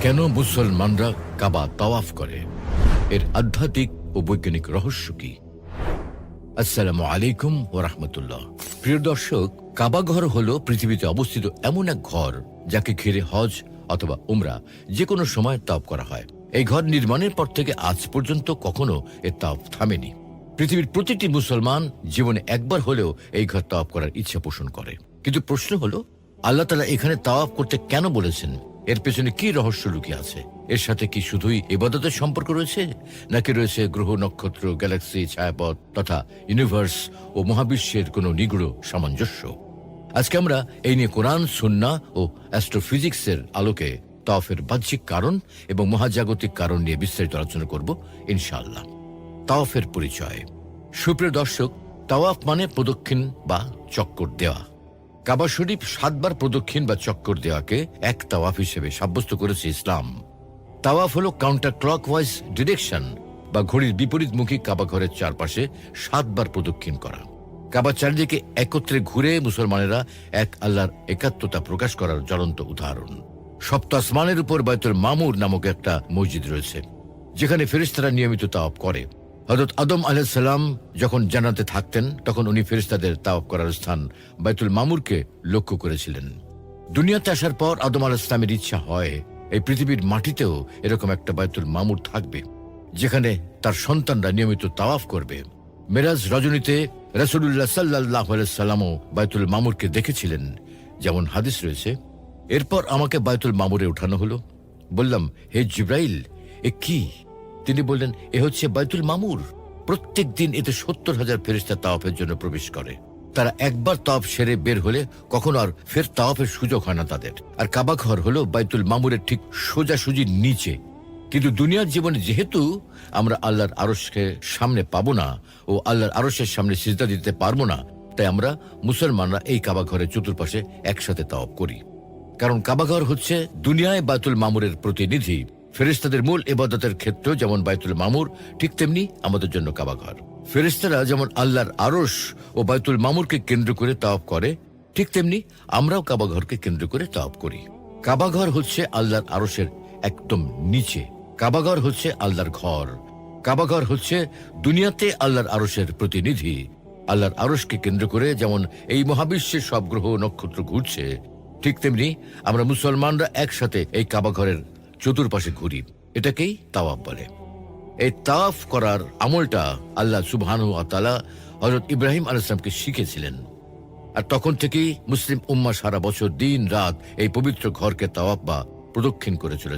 কেন মুসলমানরা কাবা তাওয়াফ করে, এর আধ্যাত্মিক ও বৈজ্ঞানিক রহস্য কি? আসসালামু আলাইকুম ওয়া রাহমাতুল্লাহ। প্রিয় দর্শক, কাবা ঘর হলো পৃথিবীতে অবস্থিত এমন এক ঘর যাকে ঘিরে হজ অথবা উমরা যে কোনো সময় তাওয়াফ করা হয়। এই ঘর নির্মাণের পর থেকে আজ পর্যন্ত কখনো এর তাওয়াফ থামেনি। পৃথিবীর প্রতিটি মুসলমান জীবনে একবার হলেও এই ঘর তাওয়াফ করার ইচ্ছা পোষণ করে। কিন্তু প্রশ্ন হলো, আল্লাহ তাআলা এখানে তাওয়াফ করতে কেন বলেছেন? এর পেছনে কি রহস্য লুকিয়ে আছে? এর সাথে কি শুধুই ইবাদতের সম্পর্ক রয়েছে, নাকি রয়েছে গ্রহ, নক্ষত্র, গ্যালাক্সি, ছায়াপথ তথা ইউনিভার্স ও মহাবিশ্বের কোনো নিগূঢ় সামঞ্জস্য? আজকে আমরা এই নিয়ে কোরআন, সুন্নাহ ও অ্যাস্ট্রোফিজিক্সের আলোকে তাওয়াফের বাহ্যিক কারণ এবং মহাজাগতিক কারণ নিয়ে বিস্তারিত আলোচনা করব ইনশাআল্লাহ। তাওয়াফের পরিচয়। সুপ্রিয় দর্শক, তাওয়াফ মানে প্রদক্ষিণ বা চক্কর দেওয়া। কাবা শরীফ 7 বার প্রদক্ষিণ বা চক্কর দেওয়াকে এক তাওয়াফ হিসেবে সাব্যস্ত করেছে ইসলাম। তাওয়াফ হলো কাউন্টার ক্লকওয়াইজ ডিরেকশন বা ঘড়ির বিপরীতমুখী কাবা ঘরের চারপাশে 7 বার প্রদক্ষিণ করা। কাবা চারিদিকে একত্রে ঘুরে মুসলমানেরা এক আল্লাহর একাত্মতা প্রকাশ করার জ্বলন্ত উদাহরণ। সপ্ত আসমানের উপর বাইতুল মামুর নামক একটা মসজিদ রয়েছে, যেখানে ফেরেশতারা নিয়মিত তাওয়াফ করে। হযরত আদম আলাইহিস সালাম যখন জান্নাতে থাকতেন, তখন উনি ফেরেশতাদের তাওয়াফ করার স্থান বাইতুল মামুরকে লক্ষ্য করেছিলেন। দুনিয়াতে আসার পর আদম আলাইহিস সালামের ইচ্ছা হয় এই পৃথিবীর মাটিতেও এরকম একটা বাইতুল মামুর থাকবে, যেখানে তার সন্তানরা নিয়মিত তাওয়াফ করবে। মেরাজ রজনীতে রাসূলুল্লাহ সাল্লাল্লাহু আলাইহি সাল্লামও বাইতুল মামুরকে দেখেছিলেন, যেমন হাদিস রয়েছে। এরপর আমাকে বাইতুল মামুরে উঠানো হলো। বললাম, হে জিব্রাইল, এ কি? তিনি বললেন, এ হচ্ছে বাইতুল মামুর। প্রত্যেক দিন এতে 70,000 ফেরেশতা তাওয়াফের জন্য প্রবেশ করে। তারা একবার তাওয়াফ সেরে বের হলে কখনো আর ফের তাওয়াফের সুযোগ হয় না তাদের। আর কাবা ঘর হলো বাইতুল মামুরের ঠিক সোজাসুজি নিচে। কিন্তু দুনিয়ার জীবনে যেহেতু আমরা আল্লাহর আরশকে সামনে পাবো না ও আল্লাহর আরশের সামনে সিজদা দিতে পারবো না, তাই আমরা মুসলমানরা এই কাবা ঘরের চতুর্পাশে একসাথে তাওয়াফ করি। কারণ কাবা ঘর হচ্ছে দুনিয়ায় বাইতুল মামুরের প্রতিনিধি। ফেরেশতাদের মূল ইবাদতের ক্ষেত্র যেমন বাইতুল মামুর, ঠিক তেমনি আমাদের জন্য কাবা ঘর। ফেরেশতারা যেমন আল্লাহর আরশ ও বাইতুল মামুরকে কেন্দ্র করে তাওয়াফ করে, ঠিক তেমনি আমরাও কাবা ঘরকে কেন্দ্র করে তাওয়াফ করি। কাবা ঘর হচ্ছে আল্লাহর আরশের একদম নিচে। কাবা ঘর হচ্ছে আল্লাহর ঘর। কাবা ঘর হচ্ছে দুনিয়াতে আল্লাহর আরশের প্রতিনিধি। আল্লাহর আরশকে কেন্দ্র করে যেমন এই মহাবিশ্বের সব গ্রহ নক্ষত্র ঘুরছে, ঠিক তেমনি আমরা মুসলমানরা একসাথে এই কাবা ঘরের চতুর্পাশে ঘুরি। এটাকেই তাওয়াফ বলে। এই তাওয়াফ করার আমলটা আল্লাহ সুবহানাহু ওয়া তাআলা হযরত ইব্রাহিম আলাইহিস সালামকে শিখিয়েছিলেন। আর তখন থেকেই মুসলিম উম্মাহ সারা বছর দিন রাত এই পবিত্র ঘরকে তাওয়াফ বা প্রদক্ষিণ করে চলেছে।